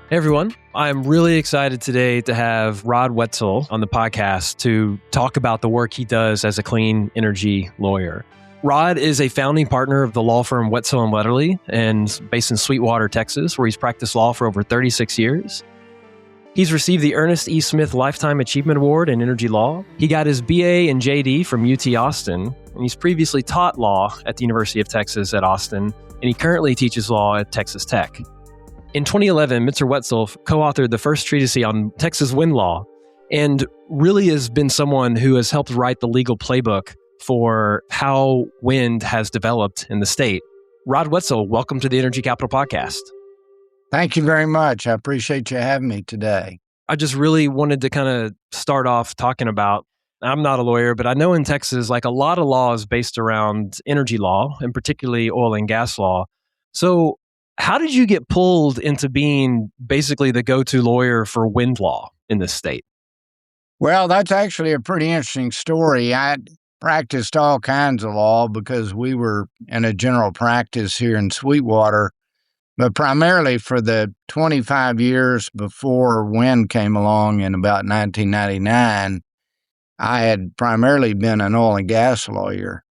Hey everyone, I'm really excited today to have Rod Wetzel on the podcast to talk about the work he does as a clean energy lawyer. Rod is a founding partner of the law firm Wetsel Lederle and based in Sweetwater, Texas, where he's practiced law for over 36 years. He's received the Ernest E. Smith Lifetime Achievement Award in Energy Law. He got his BA and JD from UT Austin, and he's previously taught law at the University of Texas at Austin, and he currently teaches law at Texas Tech. In 2011, Mr. Wetzel co-authored the first treatise on Texas wind law and really has been someone who has helped write the legal playbook for how wind has developed in the state. Rod Wetzel, welcome to the Energy Capital Podcast. Thank you very much. I appreciate you having me today. I just really wanted to kind of start off talking about, I'm not a lawyer, but I know in Texas, like a lot of law is based around energy law and particularly oil and gas law. So how did you get pulled into being basically the go-to lawyer for wind law in this state? Well, that's actually a pretty interesting story. I practiced all kinds of law because we were in a general practice here in Sweetwater, but primarily for the 25 years before wind came along in about 1999, I had primarily been an oil and gas lawyer.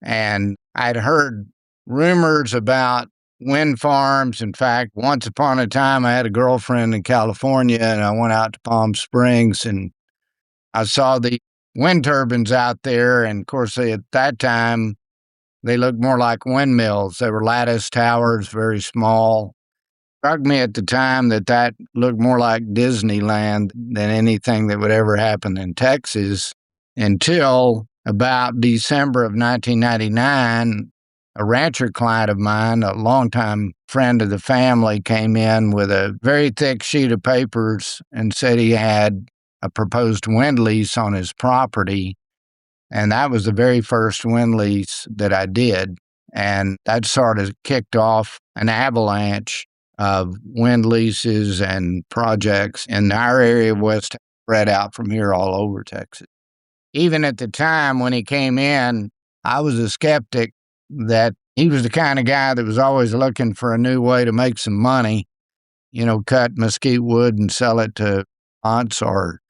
And I'd heard rumors about wind farms. In fact, once upon a time, I had a girlfriend in California, and I went out to Palm Springs, and I saw the wind turbines out there. And of course, at that time, they looked more like windmills. They were lattice towers, very small. It struck me at the time that looked more like Disneyland than anything that would ever happen in Texas until about December of 1999. A rancher client of mine, a longtime friend of the family, came in with a very thick sheet of papers and said he had a proposed wind lease on his property. And that was the very first wind lease that I did. And that sort of kicked off an avalanche of wind leases and projects in our area of West, spread out from here all over Texas. Even at the time when he came in, I was a skeptic that he was the kind of guy that was always looking for a new way to make some money, cut mesquite wood and sell it to aunts or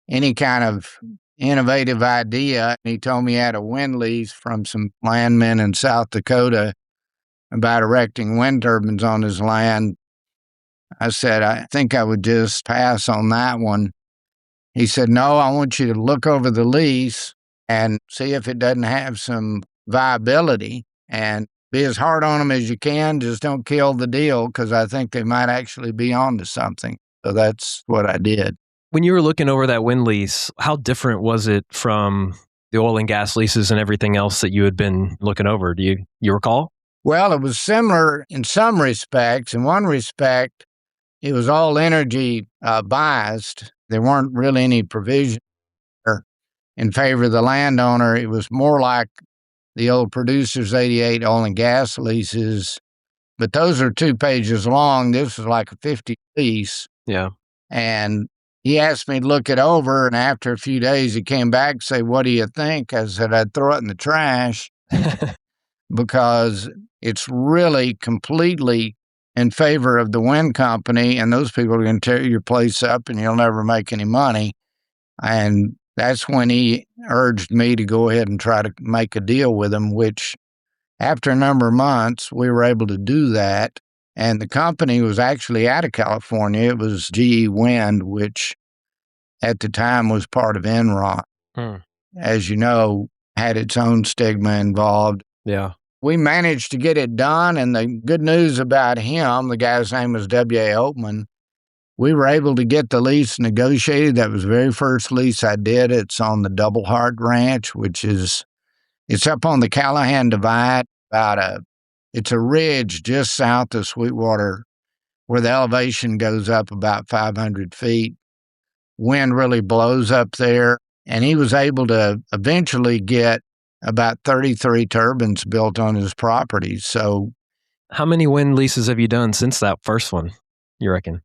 any kind of innovative idea. He told me he had a wind lease from some landmen in South Dakota about erecting wind turbines on his land. I said, I think I would just pass on that one. He said, no, I want you to look over the lease and see if it doesn't have some viability and be as hard on them as you can. Just don't kill the deal because I think they might actually be onto something. So that's what I did. When you were looking over that wind lease, how different was it from the oil and gas leases and everything else that you had been looking over? Do you recall? Well, it was similar in some respects. In one respect, it was all energy biased. There weren't really any provision in favor of the landowner. It was more like the old Producers 88 oil and gas leases, but those are 2 pages long. This was like a 50 lease. Yeah. And he asked me to look it over, and after a few days, he came back and said, what do you think? I said, I'd throw it in the trash because it's really completely in favor of the wind company, and those people are going to tear your place up, and you'll never make any money. And that's when he urged me to go ahead and try to make a deal with him, which after a number of months, we were able to do that. And the company was actually out of California. It was GE Wind, which at the time was part of Enron. As you know, had its own stigma involved. Yeah. We managed to get it done. And the good news about him, the guy's name was W.A. Oatman, we were able to get the lease negotiated. That was the very first lease I did. It's on the Double Heart Ranch, it's up on the Callahan Divide, it's a ridge just south of Sweetwater where the elevation goes up about 500 feet. Wind really blows up there. And he was able to eventually get about 33 turbines built on his property. So, how many wind leases have you done since that first one, you reckon?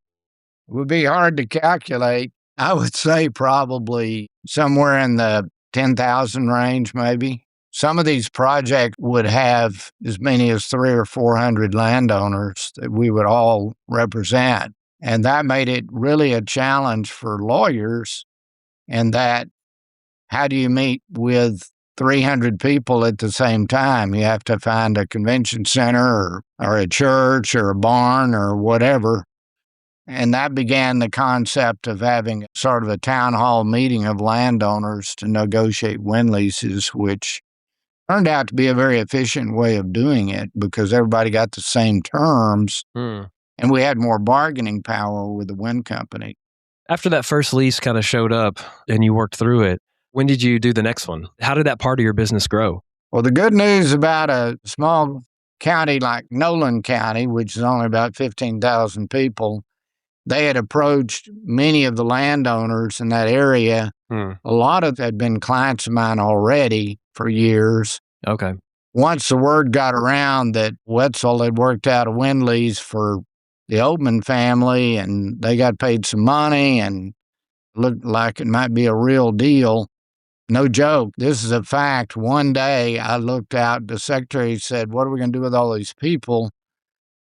It would be hard to calculate. I would say probably somewhere in the 10,000 range, maybe. Some of these projects would have as many as 300 or 400 landowners that we would all represent. And that made it really a challenge for lawyers. And that, how do you meet with 300 people at the same time? You have to find a convention center or a church or a barn or whatever. And that began the concept of having sort of a town hall meeting of landowners to negotiate wind leases, which turned out to be a very efficient way of doing it because everybody got the same terms and we had more bargaining power with the wind company. After that first lease kind of showed up and you worked through it, when did you do the next one? How did that part of your business grow? Well, the good news about a small county like Nolan County, which is only about 15,000 people, they had approached many of the landowners in that area. A lot of them had been clients of mine already for years. Okay. Once the word got around that Wetzel had worked out a wind lease for the Oatman family and they got paid some money and looked like it might be a real deal. No joke. This is a fact. One day I looked out, the secretary said, "What are we going to do with all these people?"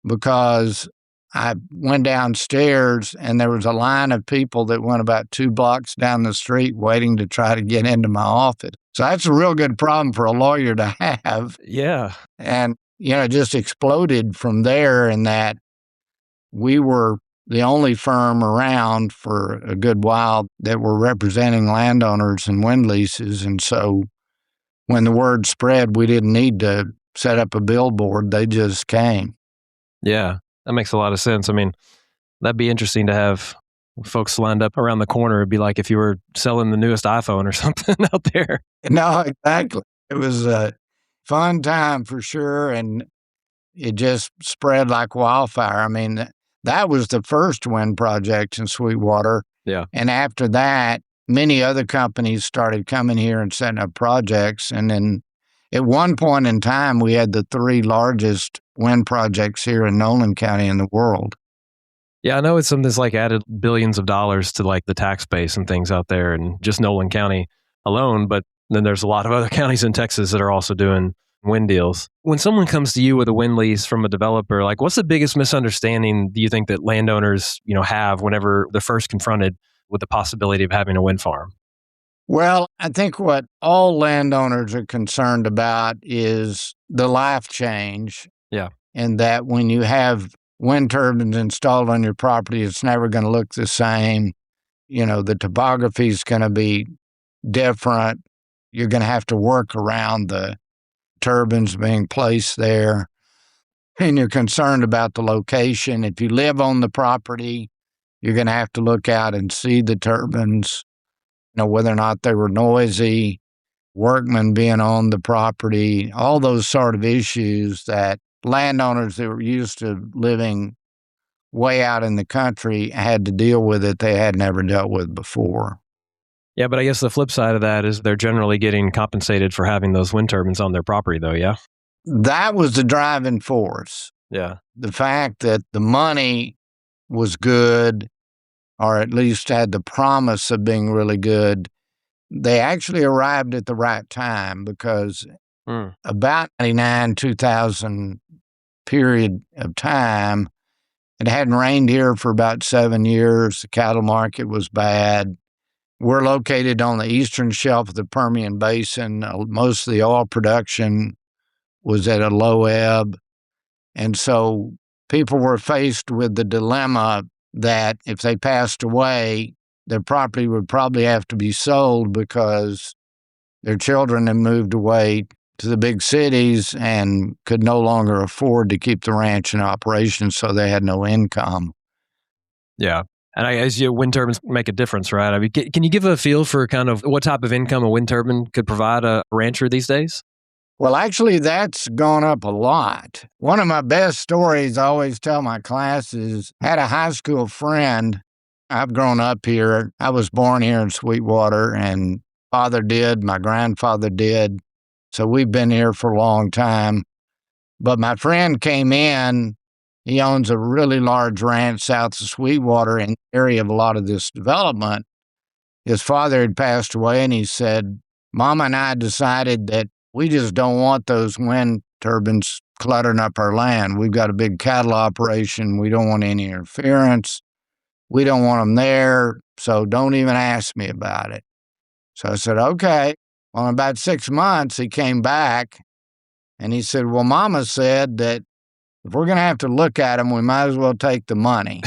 Because I went downstairs and there was a line of people that went about 2 blocks down the street waiting to try to get into my office. So that's a real good problem for a lawyer to have. Yeah. And, it just exploded from there in that we were the only firm around for a good while that were representing landowners and wind leases. And so when the word spread, we didn't need to set up a billboard. They just came. Yeah, that makes a lot of sense. I mean, that'd be interesting to have folks lined up around the corner. It'd be like if you were selling the newest iPhone or something out there. No, exactly. It was a fun time for sure. And it just spread like wildfire. I mean, that was the first wind project in Sweetwater. Yeah. And after that, many other companies started coming here and setting up projects. And then at one point in time, we had the 3 largest wind projects here in Nolan County in the world. Yeah, I know it's something that's like added billions of dollars to like the tax base and things out there and just Nolan County alone. But then there's a lot of other counties in Texas that are also doing wind deals. When someone comes to you with a wind lease from a developer, like what's the biggest misunderstanding do you think that landowners, have whenever they're first confronted with the possibility of having a wind farm? Well, I think what all landowners are concerned about is the life change. Yeah. And that when you have wind turbines installed on your property, it's never going to look the same. The topography is going to be different. You're going to have to work around the turbines being placed there. And you're concerned about the location. If you live on the property, you're going to have to look out and see the turbines, whether or not they were noisy, workmen being on the property, all those sort of issues that landowners that were used to living way out in the country had to deal with it they had never dealt with before. Yeah, but I guess the flip side of that is they're generally getting compensated for having those wind turbines on their property, though, yeah? That was the driving force. Yeah. The fact that the money was good, or at least had the promise of being really good. They actually arrived at the right time because about 99, 2000 period of time, it hadn't rained here for about 7 years. The cattle market was bad. We're located on the eastern shelf of the Permian Basin. Most of the oil production was at a low ebb. And so people were faced with the dilemma that if they passed away, their property would probably have to be sold because their children had moved away to the big cities and could no longer afford to keep the ranch in operation, so they had no income. Yeah. And I guess wind turbines make a difference, right? I mean, can you give a feel for kind of what type of income a wind turbine could provide a rancher these days? Well, actually, that's gone up a lot. One of my best stories I always tell my classes, had a high school friend. I've grown up here. I was born here in Sweetwater, and father did, my grandfather did. So we've been here for a long time. But my friend came in. He owns a really large ranch south of Sweetwater in the area of a lot of this development. His father had passed away, and he said, Mama and I decided that we just don't want those wind turbines cluttering up our land. We've got a big cattle operation. We don't want any interference. We don't want them there, so don't even ask me about it. So I said, okay. Well, in about 6 months, he came back and he said, well, Mama said that if we're going to have to look at them, we might as well take the money.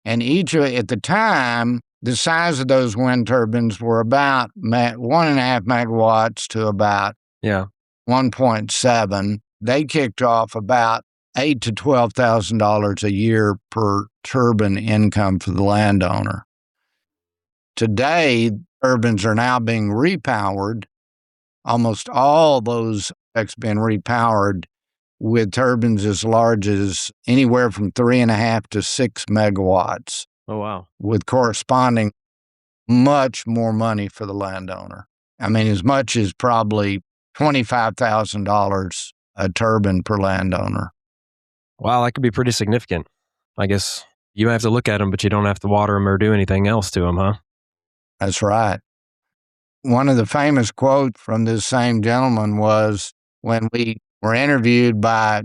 And at the time, the size of those wind turbines were about 1.5 megawatts to about 1.7. They kicked off about $8,000 to $12,000 a year per turbine income for the landowner. Today, turbines are now being repowered. Almost all those have been repowered with turbines as large as anywhere from 3.5 to 6 megawatts. Oh, wow. With corresponding much more money for the landowner. I mean, as much as probably $25,000 a turbine per landowner. Wow, that could be pretty significant. I guess you have to look at them, but you don't have to water them or do anything else to them, huh? That's right. One of the famous quotes from this same gentleman was when we were interviewed by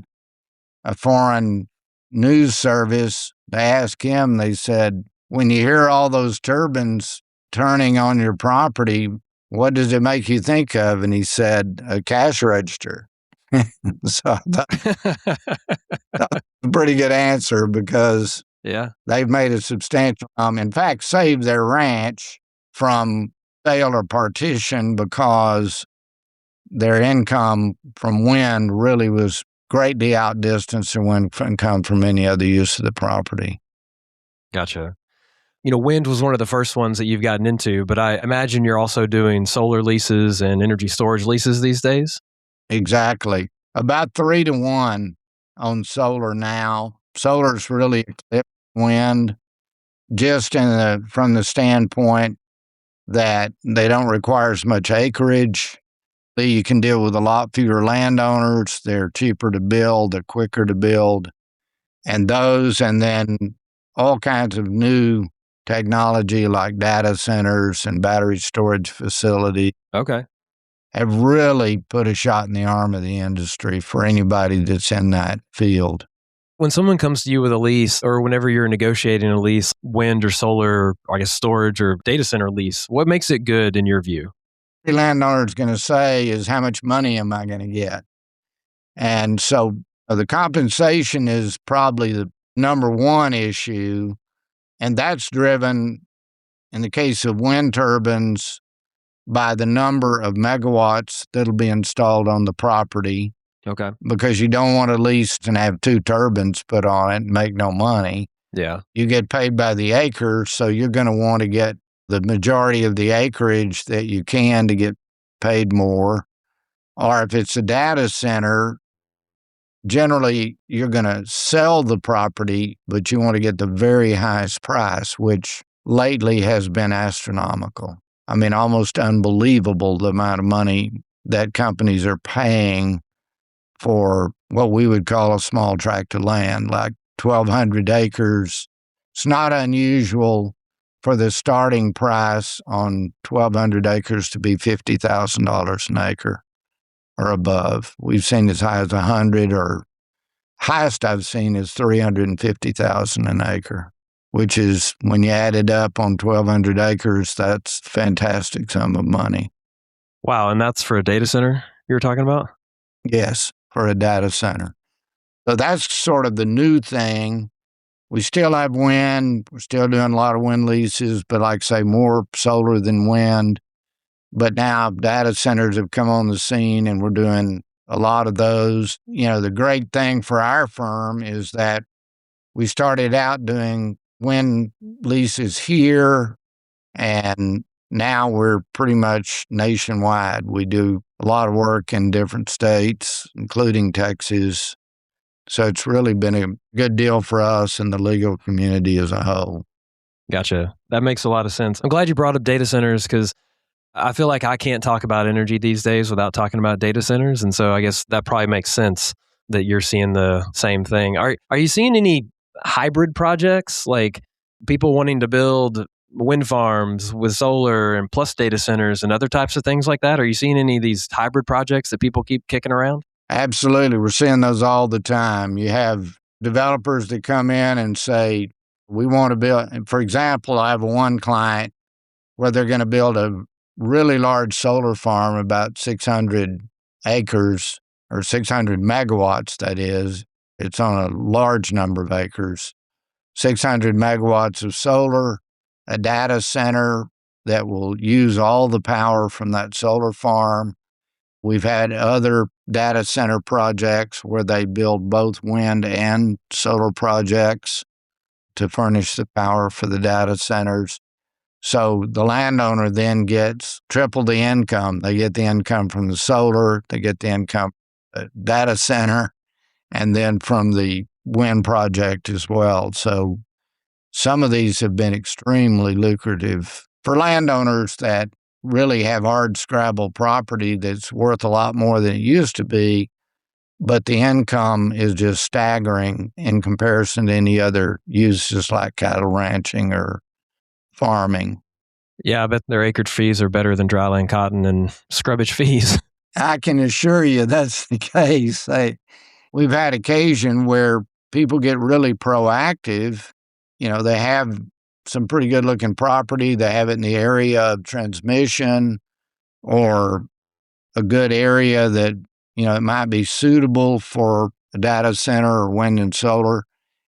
a foreign news service, they asked him, they said, when you hear all those turbines turning on your property, what does it make you think of? And he said, a cash register. So I thought that was a pretty good answer because they've made a substantial, in fact, saved their ranch from sale or partition because their income from wind really was greatly outdistanced their wind income from any other use of the property. Gotcha. Wind was one of the first ones that you've gotten into, but I imagine you're also doing solar leases and energy storage leases these days? Exactly. About 3 to 1 on solar now. Solar's really eclipsed wind just from the standpoint that they don't require as much acreage. You can deal with a lot fewer landowners. They're cheaper to build. They're quicker to build. And then all kinds of new technology like data centers and battery storage facilities have really put a shot in the arm of the industry for anybody that's in that field. When someone comes to you with a lease or whenever you're negotiating a lease, wind or solar, or I guess storage or data center lease, what makes it good in your view? The landowner is going to say is how much money am I going to get? And so the compensation is probably the number one issue. And that's driven, in the case of wind turbines, by the number of megawatts that'll be installed on the property. Okay. Because you don't want to lease and have 2 turbines put on it and make no money. Yeah. You get paid by the acre, so you're going to want to get the majority of the acreage that you can to get paid more. Or if it's a data center, generally you're going to sell the property, but you want to get the very highest price, which lately has been astronomical. I mean, almost unbelievable the amount of money that companies are paying for what we would call a small tract of land, like 1,200 acres. It's not unusual for the starting price on 1,200 acres to be $50,000 an acre or above. We've seen as high as 100, or highest I've seen is 350,000 an acre, which is, when you add it up on 1,200 acres, that's a fantastic sum of money. Wow, and that's for a data center you were talking about? Yes, for a data center. So that's sort of the new thing. We still have wind. We're still doing a lot of wind leases, but like I say, more solar than wind. But now data centers have come on the scene and we're doing a lot of those. The great thing for our firm is that we started out doing wind leases here, and now we're pretty much nationwide. We do a lot of work in different states, including Texas. So it's really been a good deal for us and the legal community as a whole. Gotcha. That makes a lot of sense. I'm glad you brought up data centers because I feel like I can't talk about energy these days without talking about data centers. And so I guess that probably makes sense that you're seeing the same thing. Are you seeing any hybrid projects, like people wanting to build wind farms with solar and plus data centers and other types of things like that? Are you seeing any of these hybrid projects that people keep kicking around? Absolutely. We're seeing those all the time. You have developers that come in and say, We want to build, for example, I have one client where they're going to build a really large solar farm, about 600 acres or 600 megawatts, that is. It's on a large number of acres. 600 megawatts of solar, a data center that will use all the power from that solar farm. We've had other data center projects where they build both wind and solar projects to furnish the power for the data centers. So the landowner then gets triple the income. They get the income from the solar, they get the income data center, and then from the wind project as well. So some of these have been extremely lucrative for landowners that really have hard scrabble property that's worth a lot more than it used to be, but the income is just staggering in comparison to any other uses like cattle ranching or farming. Yeah, I bet their acreage fees are better than dryland cotton and scrubbage fees. I can assure you that's the case. We've had occasion where people get really proactive. They have some pretty good looking property. They have it in the area of transmission or a good area that, it might be suitable for a data center or wind and solar.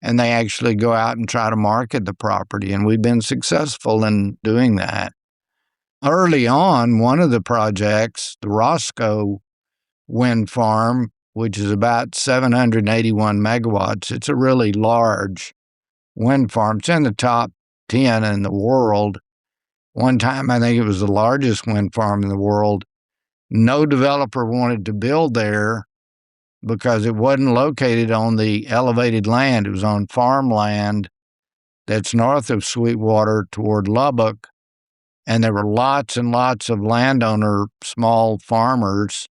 And they actually go out and try to market the property. And we've been successful in doing that. Early on, one of the projects, the Roscoe wind farm, which is about 781 megawatts, it's a really large wind farm. It's in the top 10 in the world. One time, I think it was the largest wind farm in the world. No developer wanted to build there because it wasn't located on the elevated land. It was on farmland that's north of Sweetwater toward Lubbock. And there were lots and lots of landowner, small farmers,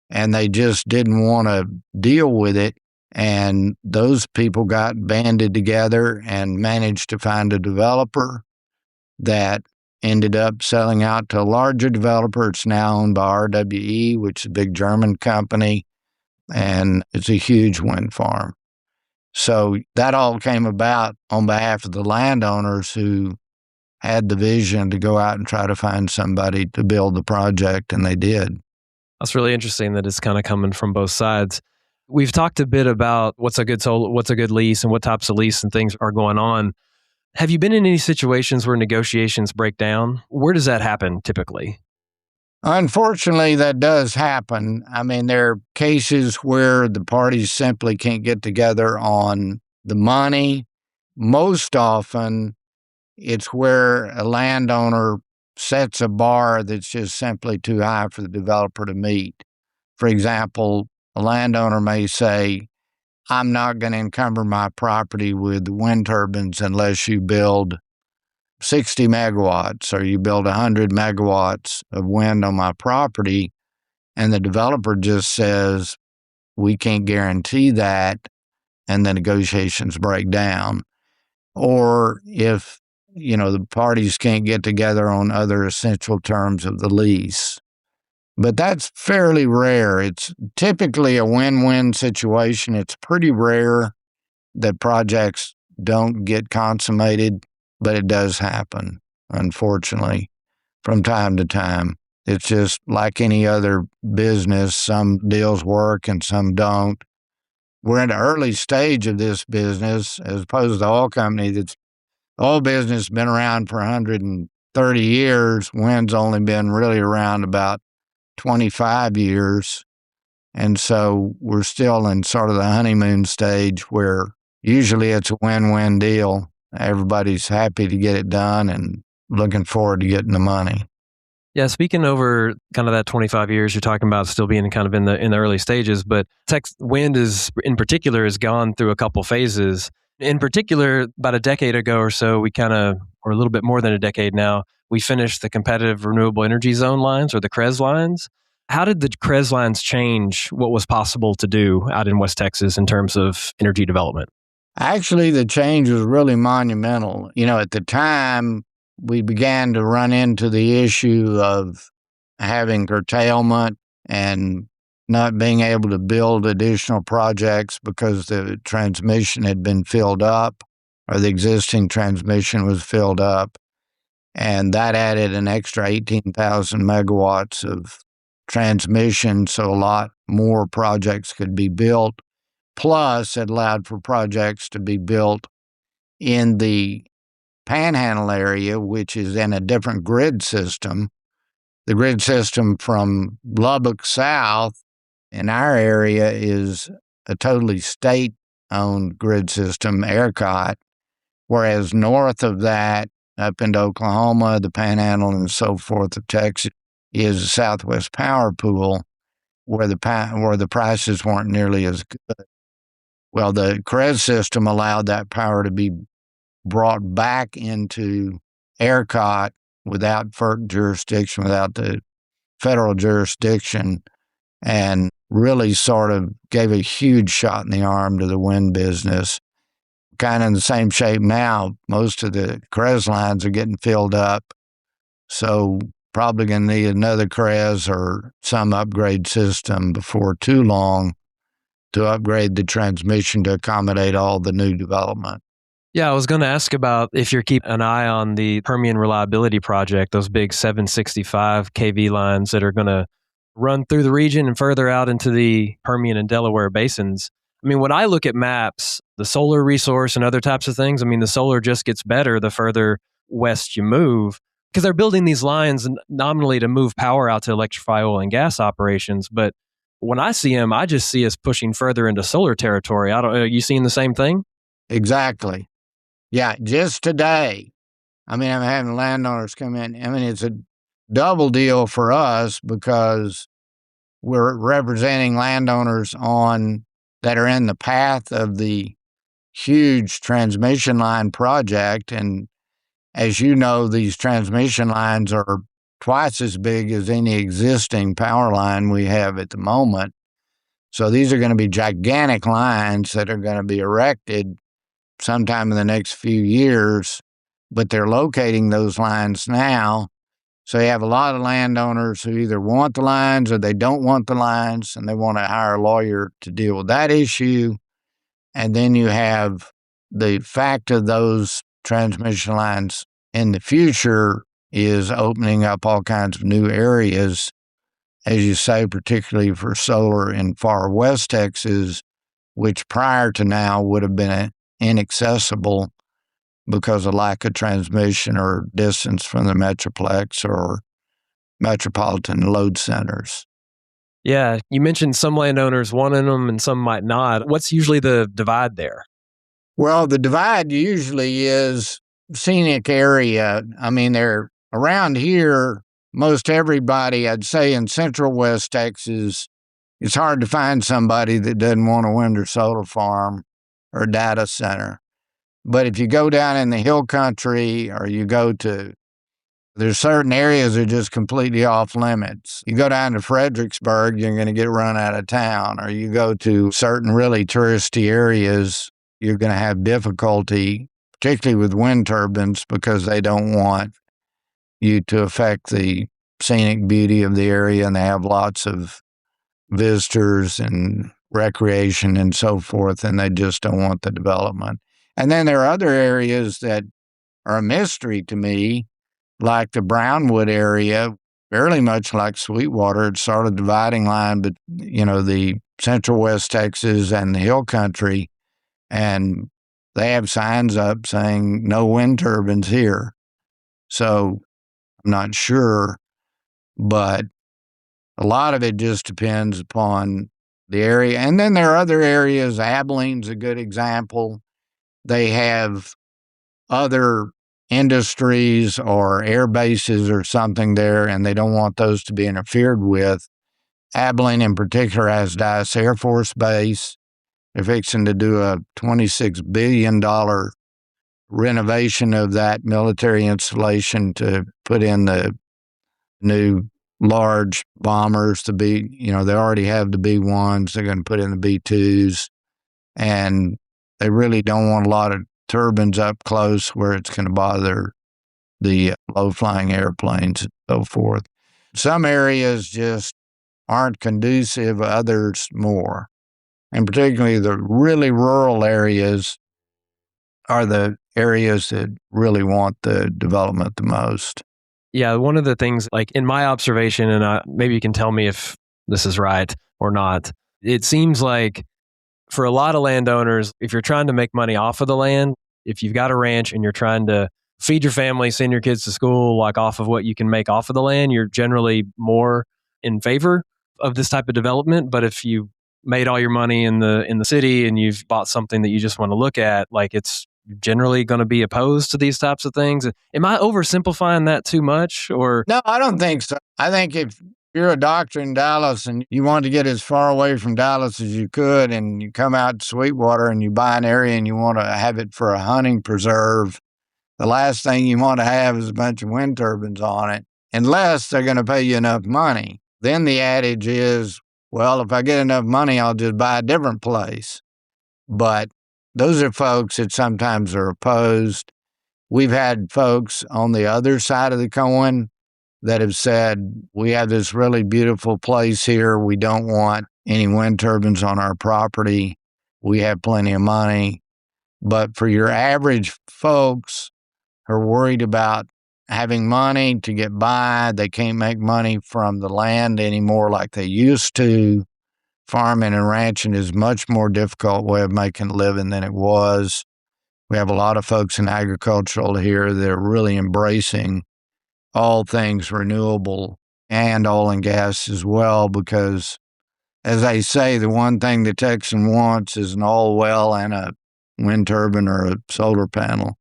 and they just didn't want to deal with it. And those people got banded together and managed to find a developer that ended up selling out to a larger developer. It's now owned by RWE, which is a big German company, and it's a huge wind farm. So that all came about on behalf of the landowners who had the vision to go out and try to find somebody to build the project, and they did. That's really interesting that it's kind of coming from both sides. We've talked a bit about what's a good lease and what types of lease and things are going on. Have you been in any situations where negotiations break down? Where does that happen typically? Unfortunately, that does happen. I mean, there are cases where the parties simply can't get together on the money. Most often, it's where a landowner sets a bar that's just simply too high for the developer to meet. For example, a landowner may say, I'm not going to encumber my property with wind turbines unless you build 60 megawatts or you build 100 megawatts of wind on my property. And the developer just says, we can't guarantee that, and the negotiations break down. Or if the parties can't get together on other essential terms of the lease. But that's fairly rare. It's typically a win-win situation. It's pretty rare that projects don't get consummated, but it does happen, unfortunately, from time to time. It's just like any other business. Some deals work and some don't. We're in the early stage of this business as opposed to the oil company that's oil business has been around for 130 years. Wind's only been really around about 25 years. And so we're still in sort of the honeymoon stage where usually it's a win-win deal. Everybody's happy to get it done and looking forward to getting the money. Yeah, speaking over kind of that 25 years, you're talking about still being kind of in the early stages, but wind is in particular has gone through a couple phases. In particular, about a decade ago or so, or a little bit more than a decade now, we finished the competitive renewable energy zone lines, or the CREZ lines. How did the CREZ lines change what was possible to do out in West Texas in terms of energy development? Actually, the change was really monumental. At the time, we began to run into the issue of having curtailment and not being able to build additional projects because the transmission had been filled up. or the existing transmission was filled up. And that added an extra 18,000 megawatts of transmission, so a lot more projects could be built. Plus, it allowed for projects to be built in the Panhandle area, which is in a different grid system. The grid system from Lubbock south in our area is a totally state-owned grid system, ERCOT, whereas north of that, up into Oklahoma, the Panhandle, and so forth of Texas, is a Southwest Power Pool, where the prices weren't nearly as good. Well, the CREZ system allowed that power to be brought back into ERCOT without FERC jurisdiction, without the federal jurisdiction, and really sort of gave a huge shot in the arm to the wind business. Kind of in the same shape now. Most of the CREZ lines are getting filled up, so probably going to need another CREZ or some upgrade system before too long to upgrade the transmission to accommodate all the new development. Yeah, I was going to ask about if you're keeping an eye on the Permian Reliability Project, those big 765 kV lines that are going to run through the region and further out into the Permian and Delaware basins. I mean, when I look at maps, the solar resource and other types of things, I mean, the solar just gets better the further west you move, because they're building these lines nominally to move power out to electrify oil and gas operations. But when I see them, I just see us pushing further into solar territory. Are you seeing the same thing? Exactly. Yeah, just today, I'm having landowners come in. It's a double deal for us because we're representing landowners that are in the path of the huge transmission line project. And as you know, these transmission lines are twice as big as any existing power line we have at the moment. So these are going to be gigantic lines that are going to be erected sometime in the next few years, but they're locating those lines now. So you have a lot of landowners who either want the lines or they don't want the lines, and they want to hire a lawyer to deal with that issue. And then you have the fact of those transmission lines in the future is opening up all kinds of new areas, as you say, particularly for solar in far west Texas, which prior to now would have been inaccessible because of lack of transmission or distance from the metroplex or metropolitan load centers. Yeah, you mentioned some landowners wanting them and some might not. What's usually the divide there? Well, the divide usually is scenic area. They're around here, most everybody, I'd say in central west Texas, it's hard to find somebody that doesn't want a wind or solar farm or data center. But if you go down in the hill country or there's certain areas that are just completely off limits. You go down to Fredericksburg, you're going to get run out of town. Or you go to certain really touristy areas, you're going to have difficulty, particularly with wind turbines, because they don't want you to affect the scenic beauty of the area, and they have lots of visitors and recreation and so forth, and they just don't want the development. And then there are other areas that are a mystery to me, like the Brownwood area, fairly much like Sweetwater. It's sort of dividing line, but the central west Texas and the hill country, and they have signs up saying no wind turbines here. So I'm not sure, but a lot of it just depends upon the area. And then there are other areas. Abilene's a good example. They have other industries or air bases or something there, and they don't want those to be interfered with. Abilene in particular has Dice Air Force Base. They're fixing to do a $26 billion renovation of that military installation to put in the new large bombers to be, they already have the B-1s. They're going to put in the B-2s. And they really don't want a lot of turbines up close where it's going to bother the low-flying airplanes and so forth. Some areas just aren't conducive, others more. And particularly the really rural areas, are the areas that really want the development the most. Yeah, one of the things, like in my observation, and maybe you can tell me if this is right or not, it seems like for a lot of landowners, if you're trying to make money off of the land, if you've got a ranch and you're trying to feed your family, send your kids to school, like off of what you can make off of the land, you're generally more in favor of this type of development. But if you made all your money in the city and you've bought something that you just want to look at, like it's generally going to be opposed to these types of things. Am I oversimplifying that too much? Or No, I don't think so. I think if you're a doctor in Dallas and you want to get as far away from Dallas as you could, and you come out to Sweetwater and you buy an area and you want to have it for a hunting preserve, the last thing you want to have is a bunch of wind turbines on it, unless they're going to pay you enough money. Then the adage is, well, if I get enough money, I'll just buy a different place. But those are folks that sometimes are opposed. We've had folks on the other side of the coin that have said, we have this really beautiful place here. We don't want any wind turbines on our property. We have plenty of money. But for your average folks who are worried about having money to get by, they can't make money from the land anymore like they used to. Farming and ranching is much more difficult way of making a living than it was. We have a lot of folks in agricultural here that are really embracing all things renewable and oil and gas as well, because as they say, the one thing the Texan wants is an oil well and a wind turbine or a solar panel,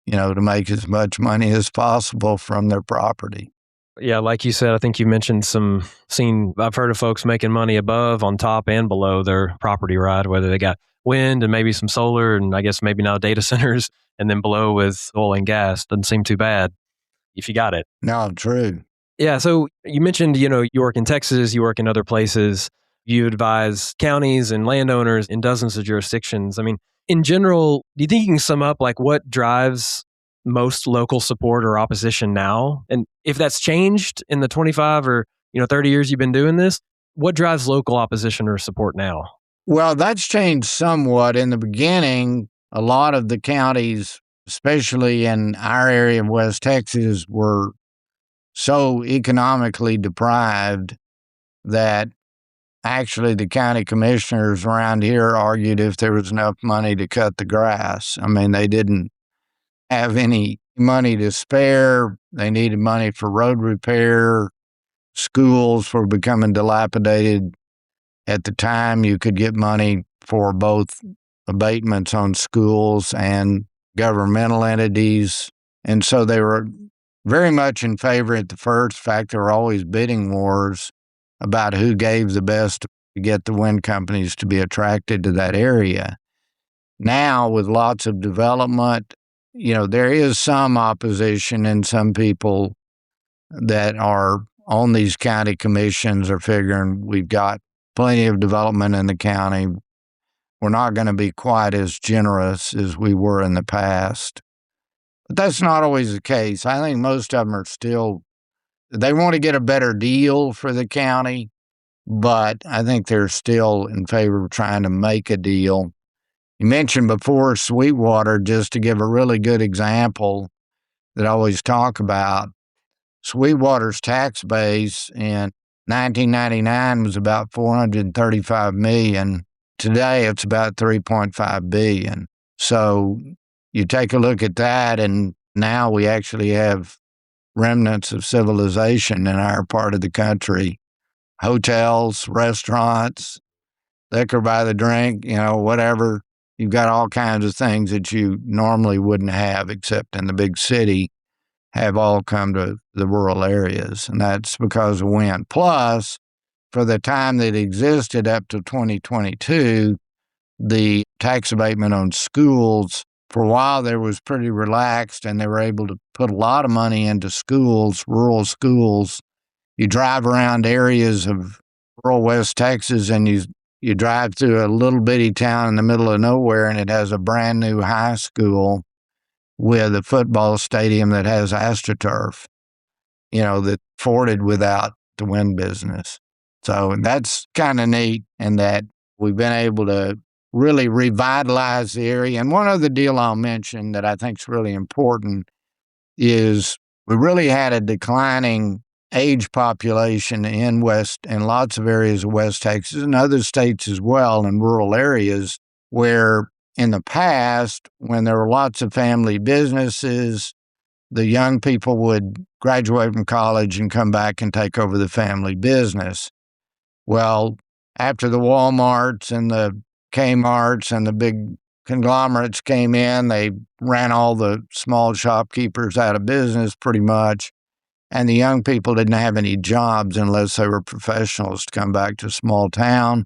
to make as much money as possible from their property. yeah, like you said, I think you mentioned I've heard of folks making money above, on top, and below their property, right? Whether they got wind and maybe some solar and I guess maybe now data centers, and then below with oil and gas. Doesn't seem too bad if you got it. No, true. Yeah. So you mentioned, you work in Texas, you work in other places, you advise counties and landowners in dozens of jurisdictions. I mean, in general, do you think you can sum up like what drives most local support or opposition now? And if that's changed in the 25 or 30 years you've been doing this, what drives local opposition or support now? Well, that's changed somewhat. In the beginning, a lot of the counties, especially in our area of West Texas, were so economically deprived that actually the county commissioners around here argued if there was enough money to cut the grass. I mean, they didn't have any money to spare. They needed money for road repair. Schools were becoming dilapidated. At the time, you could get money for both abatements on schools and governmental entities. And so they were very much in favor at the first. In fact, there were always bidding wars about who gave the best to get the wind companies to be attracted to that area. Now, with lots of development, there is some opposition, and some people that are on these county commissions are figuring we've got plenty of development in the county. We're not going to be quite as generous as we were in the past. But that's not always the case. I think most of them are still, they want to get a better deal for the county, but I think they're still in favor of trying to make a deal. You mentioned before Sweetwater, just to give a really good example that I always talk about. Sweetwater's tax base in 1999 was about $435 million. Today, it's about $3.5 billion. So you take a look at that, and now we actually have remnants of civilization in our part of the country. Hotels, restaurants, liquor by the drink, whatever. You've got all kinds of things that you normally wouldn't have except in the big city have all come to the rural areas, and that's because of wind. Plus, for the time that existed up to 2022, the tax abatement on schools, for a while there was pretty relaxed, and they were able to put a lot of money into schools, rural schools. You drive around areas of rural West Texas, and you drive through a little bitty town in the middle of nowhere, and it has a brand new high school with a football stadium that has AstroTurf, that afforded without the wind business. So that's kind of neat, in that we've been able to really revitalized the area. And one other deal I'll mention that I think is really important is we really had a declining age population in lots of areas of West Texas and other states as well, in rural areas, where in the past, when there were lots of family businesses, the young people would graduate from college and come back and take over the family business. Well, after the Walmarts and the Kmarts and the big conglomerates came in, they ran all the small shopkeepers out of business pretty much. And the young people didn't have any jobs unless they were professionals to come back to a small town.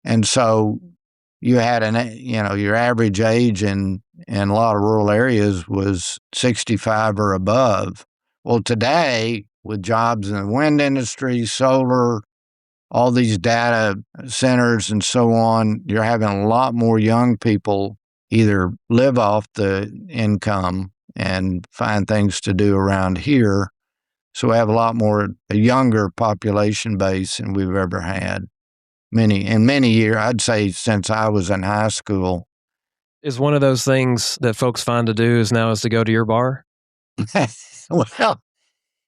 And so you had your average age in a lot of rural areas was 65 or above. Well, today, with jobs in the wind industry, solar, all these data centers and so on, you're having a lot more young people either live off the income and find things to do around here. So we have a younger population base than we've ever had. Many years, I'd say since I was in high school. Is one of those things that folks find to do is to go to your bar? Well,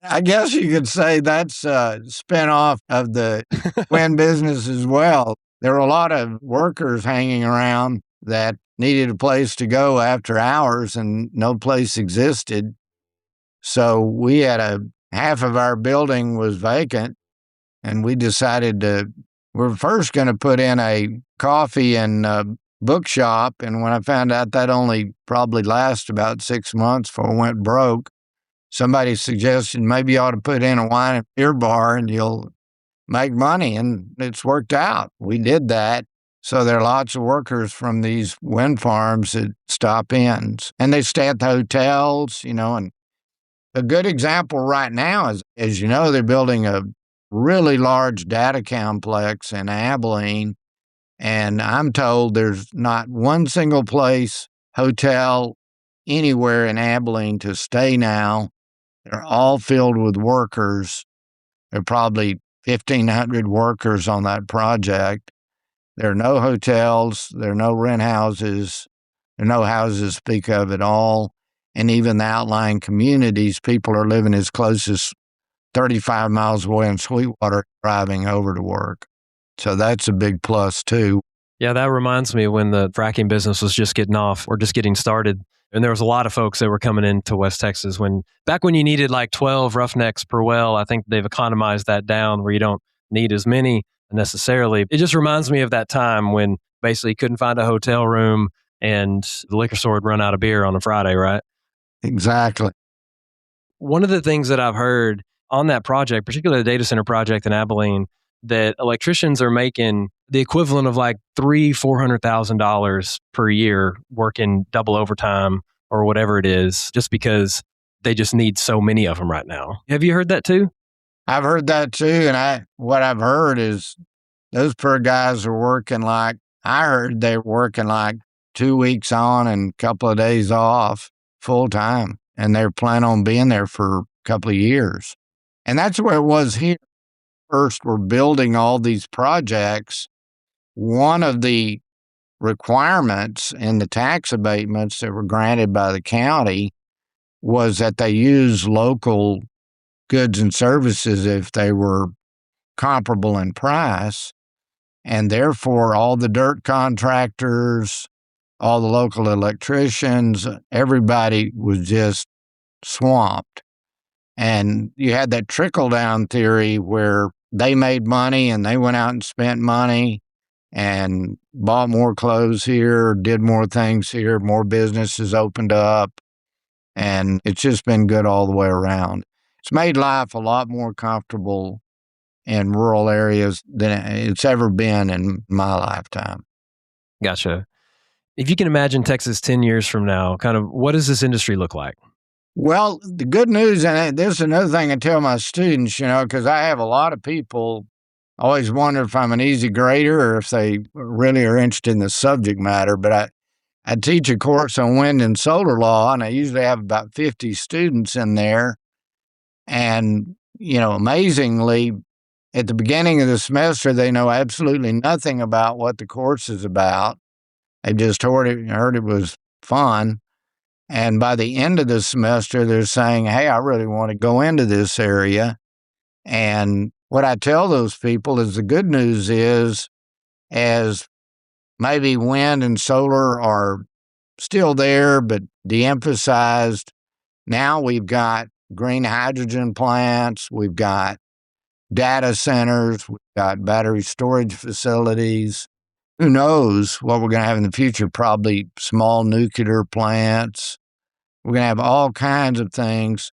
I guess you could say that's a spinoff of the wind business as well. There were a lot of workers hanging around that needed a place to go after hours and no place existed. So we had half of our building was vacant, and we decided we're first going to put in a coffee and bookshop. And when I found out that only probably lasts about 6 months before it went broke, somebody suggested maybe you ought to put in a wine and beer bar and you'll make money. And it's worked out. We did that. So there are lots of workers from these wind farms that stop in, and they stay at the hotels, and a good example right now is, as you know, they're building a really large data complex in Abilene, and I'm told there's not one single hotel anywhere in Abilene to stay now. They're all filled with workers. There are probably 1,500 workers on that project. There are no hotels. There are no rent houses. There are no houses to speak of at all. And even the outlying communities, people are living as close as 35 miles away in Sweetwater, driving over to work. So that's a big plus, too. Yeah, that reminds me when the fracking business was just getting started. And there was a lot of folks that were coming into West Texas back when you needed like 12 roughnecks per well. I think they've economized that down where you don't need as many necessarily. It just reminds me of that time when basically you couldn't find a hotel room and the liquor store would run out of beer on a Friday, right? Exactly. One of the things that I've heard on that project, particularly the data center project in Abilene, that electricians are making the equivalent of like $400,000 per year working double overtime or whatever it is, just because they just need so many of them right now. Have you heard that too? I've heard that too. And what I've heard is those poor guys are working I heard they're working 2 weeks on and a couple of days off full time. And they're planning on being there for a couple of years. And that's where it was here. First, we're building all these projects. One of the requirements in the tax abatements that were granted by the county was that they use local goods and services if they were comparable in price. And therefore, all the dirt contractors, all the local electricians, everybody was just swamped. And you had that trickle-down theory where they made money and they went out and spent money and bought more clothes here, did more things here, more businesses opened up. And it's just been good all the way around. It's made life a lot more comfortable in rural areas than it's ever been in my lifetime. Gotcha. If you can imagine Texas 10 years from now, kind of what does this industry look like? Well, the good news, and this is another thing I tell my students, because I have a lot of people always wonder if I'm an easy grader or if they really are interested in the subject matter. But I teach a course on wind and solar law, and I usually have about 50 students in there. And, amazingly, at the beginning of the semester, they know absolutely nothing about what the course is about. They just heard it was fun. And by the end of the semester, they're saying, hey, I really want to go into this area. And what I tell those people is the good news is, as maybe wind and solar are still there, but de-emphasized, now we've got green hydrogen plants, we've got data centers, we've got battery storage facilities. Who knows what we're going to have in the future? Probably small nuclear plants. We're going to have all kinds of things,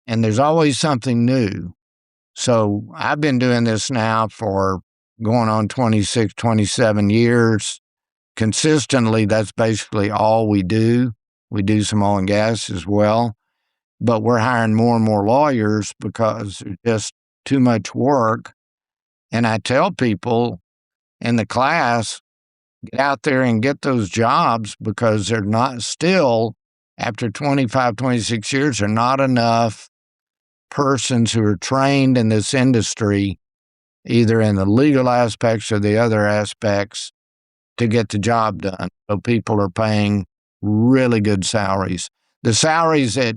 and there's always something new. So I've been doing this now for going on 26, 27 years. Consistently, that's basically all we do. We do some oil and gas as well, but we're hiring more and more lawyers because there's just too much work. And I tell people in the class, get out there and get those jobs, because they're not still, after 25, 26 years, there are not enough persons who are trained in this industry, either in the legal aspects or the other aspects, to get the job done. So people are paying really good salaries. The salaries at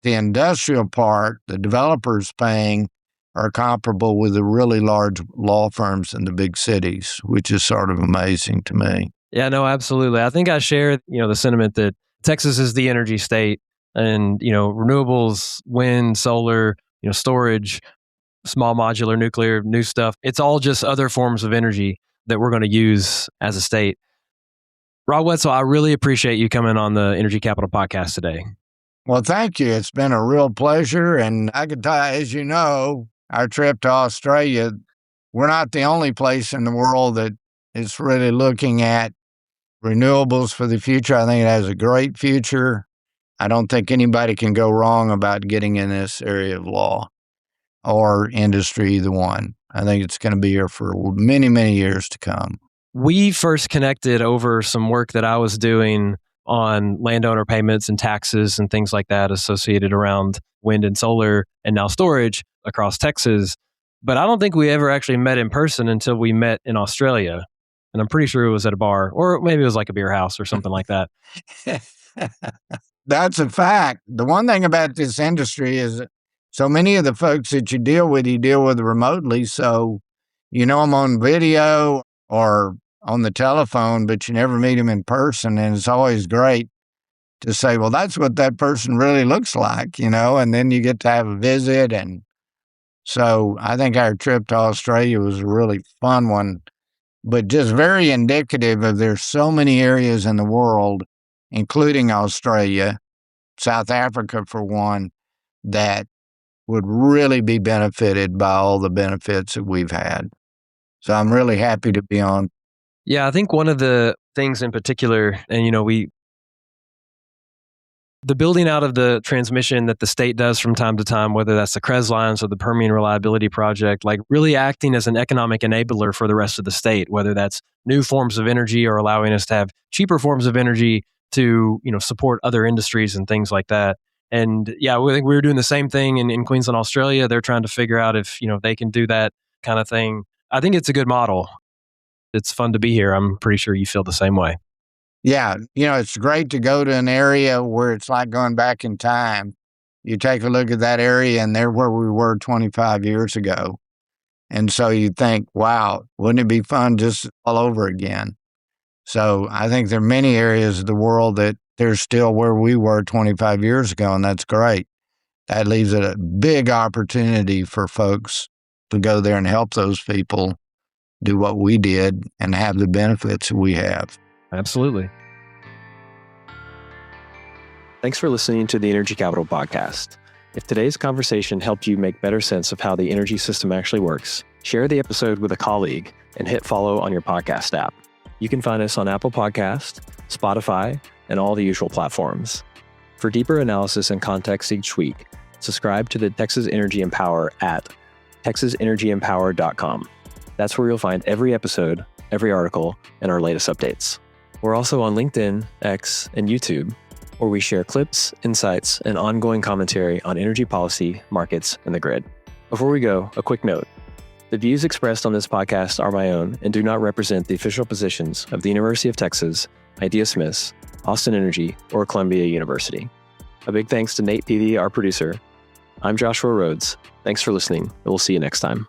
the industrial part, the developers paying, are comparable with the really large law firms in the big cities, which is sort of amazing to me. Yeah, no, absolutely. I think I share, the sentiment that Texas is the energy state, and, renewables, wind, solar, storage, small modular nuclear, new stuff. It's all just other forms of energy that we're going to use as a state. Rod Wetzel, I really appreciate you coming on the Energy Capital podcast today. Well, thank you. It's been a real pleasure. And I can tell you, as you know, our trip to Australia, we're not the only place in the world that is really looking at renewables for the future. I think it has a great future. I don't think anybody can go wrong about getting in this area of law or industry, either one. I think it's going to be here for many, many years to come. We first connected over some work that I was doing on landowner payments and taxes and things like that associated around wind and solar and now storage across Texas. But I don't think we ever actually met in person until we met in Australia. And I'm pretty sure it was at a bar, or maybe it was like a beer house or something like that. That's a fact. The one thing about this industry is so many of the folks that you deal with remotely. So you know them on video or on the telephone, but you never meet them in person. And it's always great to say, well, that's what that person really looks like, and then you get to have a visit. And so I think our trip to Australia was a really fun one, but just very indicative of there's so many areas in the world, including Australia, South Africa for one, that would really be benefited by all the benefits that we've had. So I'm really happy to be on. Yeah, I think one of the things in particular, and the building out of the transmission that the state does from time to time, whether that's the CREZ lines or the Permian Reliability Project, like really acting as an economic enabler for the rest of the state, whether that's new forms of energy or allowing us to have cheaper forms of energy to, support other industries and things like that. And yeah, we think we were doing the same thing in Queensland, Australia. They're trying to figure out if, they can do that kind of thing. I think it's a good model. It's fun to be here. I'm pretty sure you feel the same way. Yeah. It's great to go to an area where it's like going back in time. You take a look at that area and they're where we were 25 years ago. And so you think, wow, wouldn't it be fun just all over again? So I think there are many areas of the world that they're still where we were 25 years ago, and that's great. That leaves a big opportunity for folks to go there and help those people do what we did and have the benefits that we have. Absolutely. Thanks for listening to the Energy Capital Podcast. If today's conversation helped you make better sense of how the energy system actually works, share the episode with a colleague and hit follow on your podcast app. You can find us on Apple Podcast, Spotify, and all the usual platforms. For deeper analysis and context each week, subscribe to the Texas Energy Empower at texasenergyempower.com. That's where you'll find every episode, every article, and our latest updates. We're also on LinkedIn, X, and YouTube, where we share clips, insights, and ongoing commentary on energy policy, markets, and the grid. Before we go, a quick note. The views expressed on this podcast are my own and do not represent the official positions of the University of Texas, Idea Smiths, Austin Energy, or Columbia University. A big thanks to Nate Peavy, our producer. I'm Joshua Rhodes. Thanks for listening. We'll see you next time.